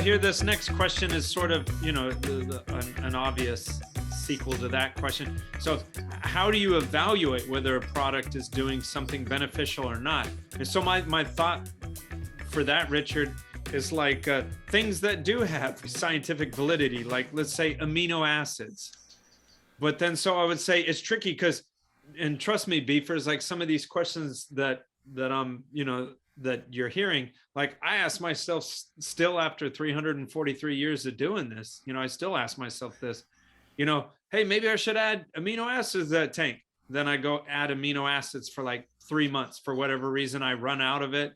here this next question is sort of, an obvious sequel to that question. So how do you evaluate whether a product is doing something beneficial or not? And so my thought for that, Richard, is like things that do have scientific validity, like let's say amino acids. But then, so I would say it's tricky because, and trust me, beefers, like some of these questions that that you're hearing, like I ask myself still after 343 years of doing this, I still ask myself this, hey, maybe I should add amino acids to that tank. Then I go add amino acids for like 3 months. For whatever reason, I run out of it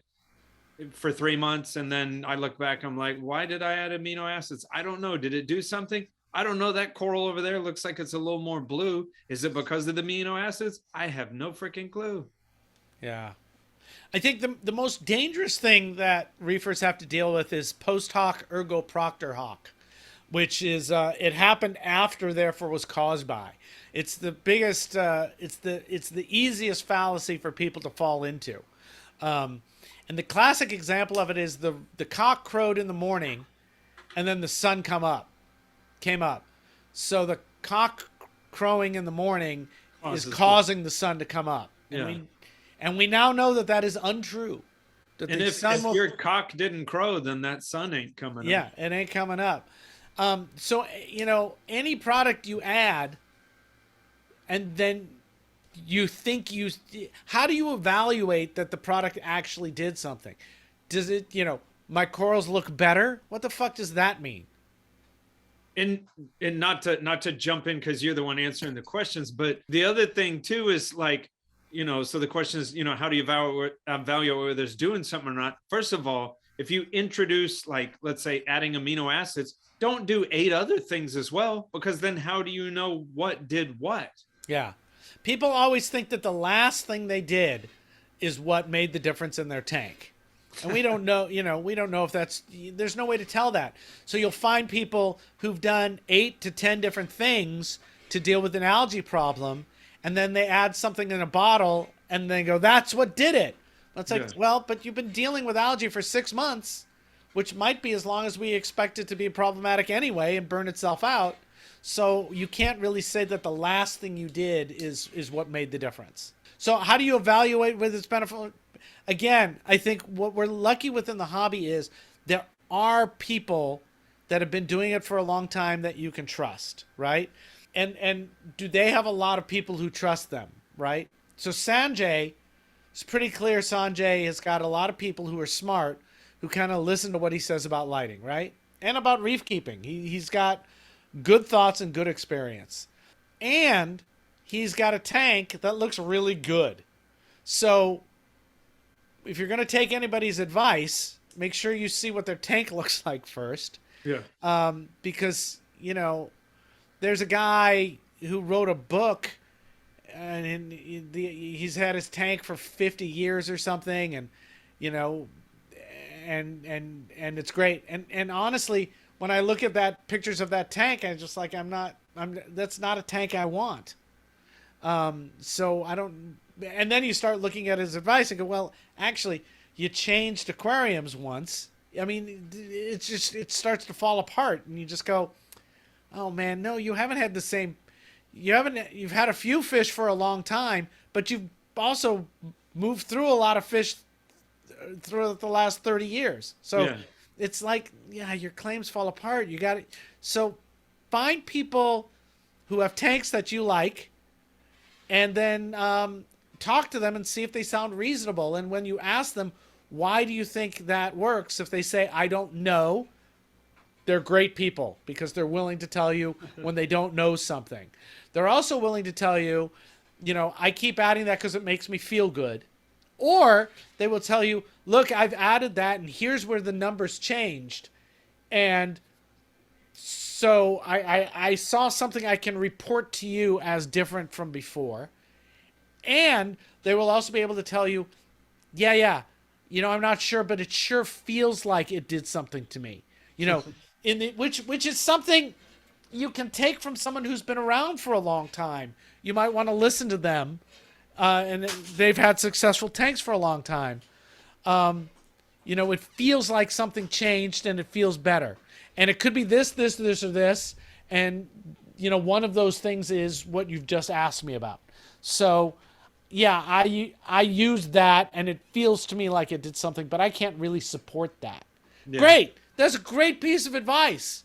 for 3 months. And then I look back, I'm like, why did I add amino acids? I don't know. Did it do something? I don't know. That coral over there looks like it's a little more blue. Is it because of the amino acids? I have no freaking clue. Yeah. I think the most dangerous thing that reefers have to deal with is post hoc ergo propter hoc, which is it happened after, therefore was caused by. It's the biggest. It's the easiest fallacy for people to fall into. And the classic example of it is the cock crowed in the morning, and then the sun came up. So the cock crowing in the morning is causing the sun to come up. Yeah. And we now know that is untrue. And if your cock didn't crow, then that sun ain't coming up. Yeah, it ain't coming up. So, any product you add, and then you think how do you evaluate that the product actually did something? Does it, my corals look better? What the fuck does that mean? And not to jump in because you're the one answering the questions, but the other thing too is like, so the question is, how do you evaluate whether it's doing something or not? First of all, if you introduce, like, let's say adding amino acids, don't do 8 other things as well, because then how do you know what did what? Yeah. People always think that the last thing they did is what made the difference in their tank. And we don't know, we don't know if there's no way to tell that. So you'll find people who've done 8 to 10 different things to deal with an algae problem, and then they add something in a bottle and they go, that's what did it. It's like, well, but you've been dealing with algae for 6 months, which might be as long as we expect it to be problematic anyway and burn itself out. So you can't really say that the last thing you did is what made the difference. So how do you evaluate whether it's beneficial? Again, I think what we're lucky within the hobby is there are people that have been doing it for a long time that you can trust, right? And do they have a lot of people who trust them, right? So Sanjay, it's pretty clear Sanjay has got a lot of people who are smart who kind of listen to what he says about lighting, right? And about reef keeping. He's got good thoughts and good experience. And he's got a tank that looks really good. So if you're going to take anybody's advice, make sure you see what their tank looks like first. Yeah. Because, there's a guy who wrote a book, and he's had his tank for 50 years or something, and and it's great. And honestly, when I look at pictures of that tank, I'm just like, that's not a tank I want. So I don't. And then you start looking at his advice and go, well, actually, you changed aquariums once. I mean, it starts to fall apart, and you just go, oh man, no, you haven't had the same. You've had a few fish for a long time, but you've also moved through a lot of fish through the last 30 years. So it's like, your claims fall apart. You got it. So find people who have tanks that you like, and then talk to them and see if they sound reasonable. And when you ask them, why do you think that works? If they say, I don't know, they're great people because they're willing to tell you when they don't know something. They're also willing to tell you, I keep adding that because it makes me feel good. Or they will tell you, look, I've added that and here's where the numbers changed. And so I saw something I can report to you as different from before. And they will also be able to tell you, I'm not sure, but it sure feels like it did something to me. Which is something you can take from someone who's been around for a long time. You might want to listen to them, and they've had successful tanks for a long time. it feels like something changed and it feels better. And it could be this, or this. And, one of those things is what you've just asked me about. So, yeah, I used that and it feels to me like it did something, but I can't really support that. Yeah. Great. That's a great piece of advice.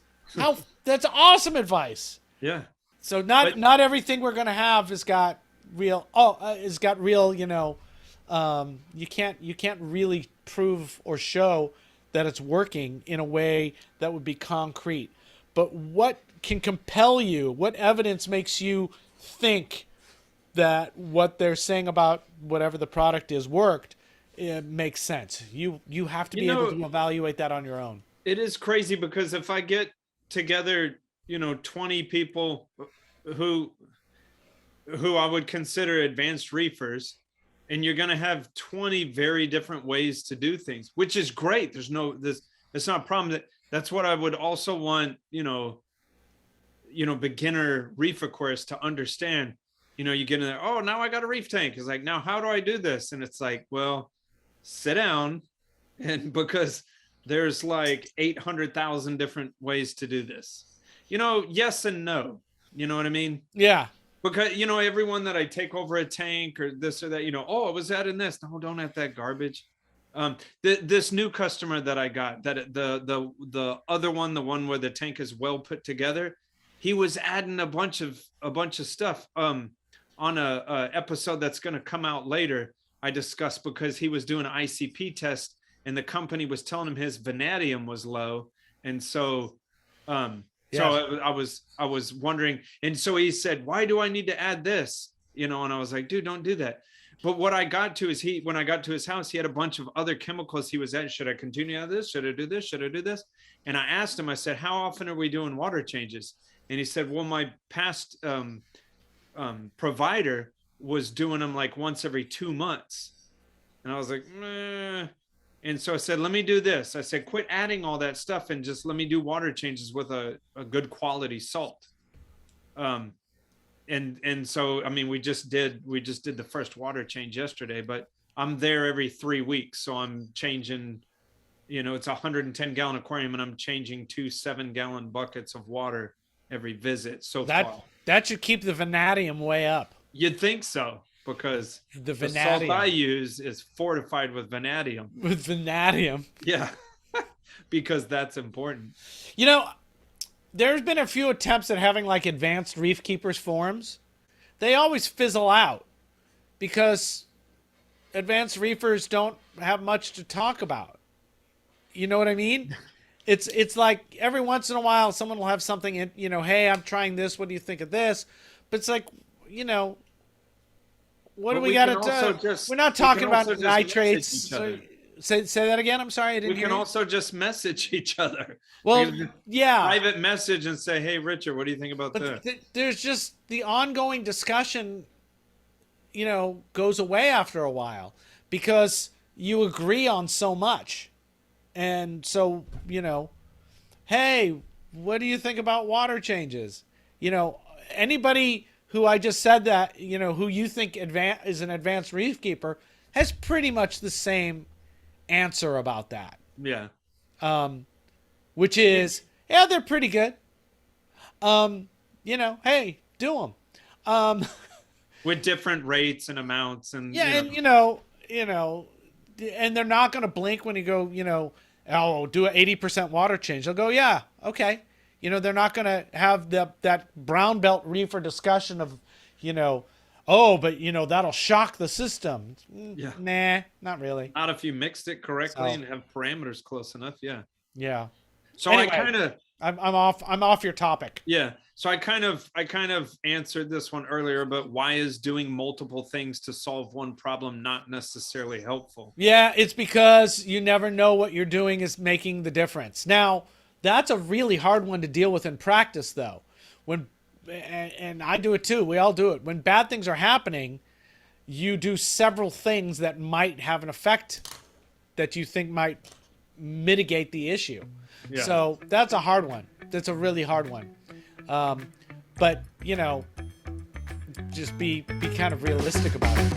That's awesome advice. Yeah. So not everything we're going to have has got real, you can't really prove or show that it's working in a way that would be concrete. But what can compel you? What evidence makes you think that what they're saying about whatever the product is worked? It makes sense. You have to be able to evaluate that on your own. It is crazy because if I get together, 20 people who I would consider advanced reefers, and you're going to have 20 very different ways to do things, which is great. It's not a problem. That's what I would also want, beginner reef aquarists to understand. You get in there, oh, now I got a reef tank. It's like, now how do I do this? And it's like, well, sit down, and because there's like 800,000 different ways to do this. Yes and no. You know what I mean? Yeah. Because, everyone that I take over a tank or this or that, oh, I was adding this. No, don't add that garbage. This new customer that I got, that the other one, the one where the tank is well put together, he was adding a bunch of stuff on a episode that's going to come out later. I discussed because he was doing an ICP test and the company was telling him his vanadium was low. And so, so I was wondering, and so he said, why do I need to add this? And I was like, dude, don't do that. But what I got to is when I got to his house, he had a bunch of other chemicals he was at. Should I continue on this? Should I do this? Should I do this? And I asked him, I said, how often are we doing water changes? And he said, well, my past provider was doing them like once every 2 months. And I was like, meh. And so I said, let me do this. I said, quit adding all that stuff and just let me do water changes with a good quality salt. And so, I mean, we just did the first water change yesterday, but I'm there every 3 weeks. So I'm changing, it's a 110 gallon aquarium and I'm changing 2 7-gallon buckets of water every visit. So that should keep the vanadium way up. You'd think so. Because the salt I use is fortified with vanadium. With vanadium. Yeah. Because that's important. There's been a few attempts at having like advanced reef keepers forums. They always fizzle out because advanced reefers don't have much to talk about. You know what I mean? It's like every once in a while someone will have something in, hey, I'm trying this. What do you think of this? But it's like, what do we got to do? We're not talking about nitrates. So, say that again. I'm sorry, I didn't hear. We can also just message each other. Well, yeah. Private message and say, hey, Richard, what do you think about this? There's just the ongoing discussion, goes away after a while because you agree on so much. And so, hey, what do you think about water changes? Anybody who I just said that, who you think is an advanced reef keeper has pretty much the same answer about that. Yeah. Which is, yeah, they're pretty good. Hey, do them. With different rates and amounts and and and they're not going to blink when you go, oh, do an 80% water change. They'll go, yeah, okay. They're not going to have that brown belt reefer discussion of, oh, but that'll shock the system. Yeah. Nah, not really. Not if you mixed it correctly and have parameters close enough. Yeah. Yeah. So anyway, I'm off your topic. Yeah. So I kind of answered this one earlier, but why is doing multiple things to solve one problem not necessarily helpful? Yeah, it's because you never know what you're doing is making the difference. Now, that's a really hard one to deal with in practice, though. And I do it too. We all do it. When bad things are happening, you do several things that might have an effect that you think might mitigate the issue. Yeah. So that's a hard one. That's a really hard one. But just be kind of realistic about it.